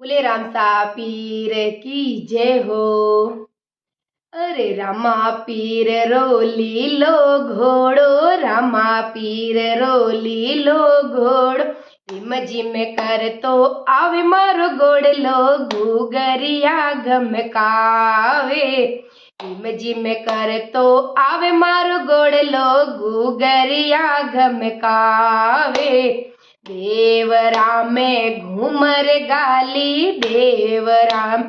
बोले रामसा पीर की जय हो। अरे रामा पीर रो लीलो घोड़ो, रामा पीर रो लीलो घोड़ो, रिम जिम कर तो आवे मारो गोड़लो, घूगरिया गमकावे। रिम जिम कर तो आवे मारो गोड़लो, घूगरिया गमकावे। देवराम घूमर गाली, देवराम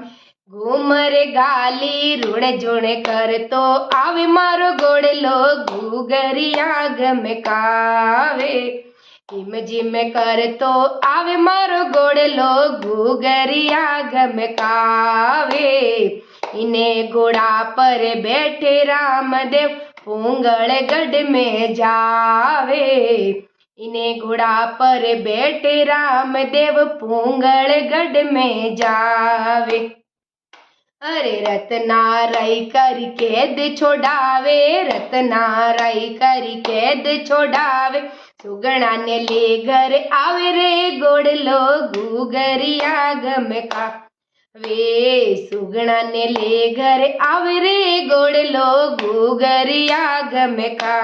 घूमर गाली, ऋण जुण कर तो आवे मारो गोड़लो, घूगरिया गमकावे। जिम जिम कर तो आवे मारो गोड़लो, घूगरिया गमकावे। इने घोड़ा पर बैठे रामदेव, पूंगल गढ़ में जावे। इने घोड़ा पर बैठे रामदेव, पूंगल गढ़ में जावे। अरे रतनाराई करी कैद छोड़ावे, रतनाराई करी कैद छोड़ावे, सुगना ने ले घर आवे रे गोड़लो, घूगरिया गमका वे। सुगना ने ले घर आवे रे गोड़लो, घूगरिया गमका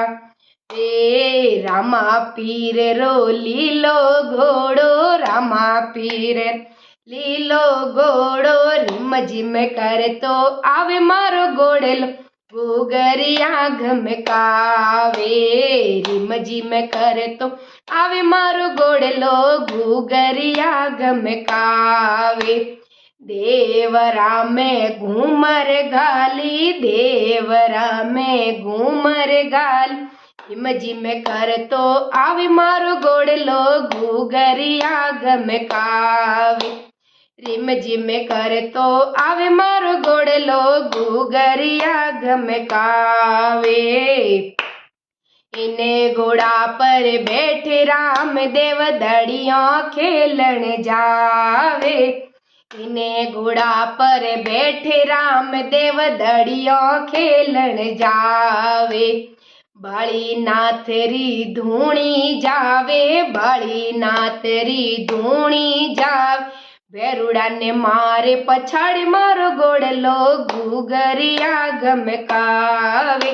वे। रामा पीर रो लीलो घोड़ो, रामा पीर लीलो घोड़ो, रिम जिम कर तो आवे मारो गोड़लो, घूगरिया गमकावे। रिम जिम कर तो आवे मारो गोड़लो, घूगरिया गमकावे। देवरा में घूमर गाली, देवरा में घूमर गाली, रिम जिम कर तो आवे मारो गोड़लो, घूगरिया गमकावे। रिम जिम कर तो आवे मारो गोड़लो, घूगरिया गमकावे। इने घोड़ा पर बैठे रामदेव, दड़ियों खेलन जावे। इने घोड़ा पर बैठे रामदेव, दड़ियों खेलन जावे। बाली नाथरी धूणी जावे, बाली नाथरी धूणी जावे, भैरुड़ा ने मारे पछाड़ी मारो गोड़लो, घूगरिया गमकावे।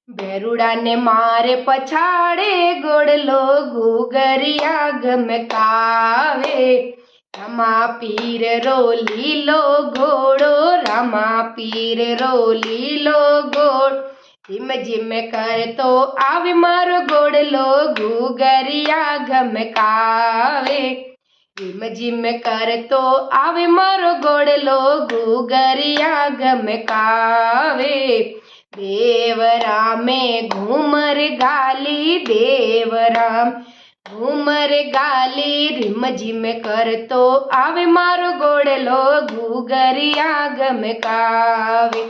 भैरुड़ा ने मारे पछाड़े गोड़लो, घूगरिया गमकावे। रामा पीर रो लीलो घोड़ो, रामा पीर रो लीलो घोड़ो, रिम जिम कर तो आवे मारो गोड़लो, घूगरिया गमकावे। रिम जिम कर तो आवे मारो गोड़लो, घूगरिया गमकावे। देवराम घूमर गाली, देवराम घूमर गाली, रिम जिम कर तो आवे मारो गोड़लो, घूगरिया गमकावे।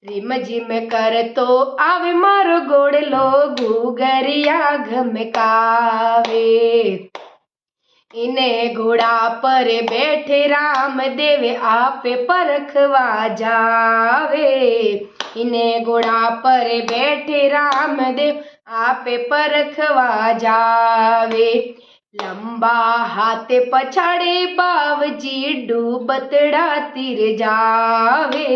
रिम जिम कर तो आवे मारो गोड़लो, घूगरिया गमकावे। इने घोड़ा पर बैठे रामदेव, आपे परखवा जावे। इने घोड़ा पर बैठे रामदेव, आपे परखवा जावे। लंबा हाथ पछाड़े बावजी, डूबतड़ा तीर जावे।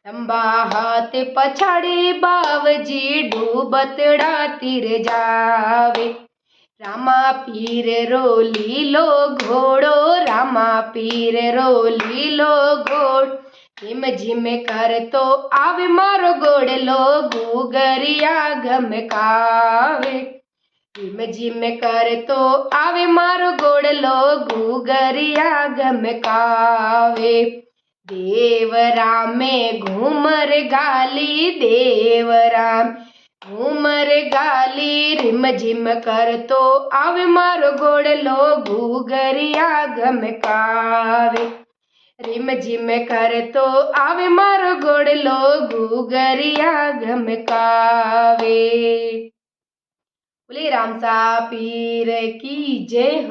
लंबा हाथ पछाड़े बावजी, डूबतड़ा तीर जावे। रामा पीर रो लीलो घोड़ो, रामा पीर रो लीलो घोड़ो, रिम जिम कर तो आवे मारो गोड़लो, घूगरिया गमकावे। रिम जिम कर तो आवे मारो गोड़लो, घूगरिया गमकावे। देवराम घूमर गाली, देवराम घूमर गाली, रिम जिम कर तो आवे मारो गोड़लो, घूगरिया गमकावे। रिम जिम कर तो आवे मारो गोड़लो, घूगरिया गमकावे। बोले रामसा पीर की जय हो।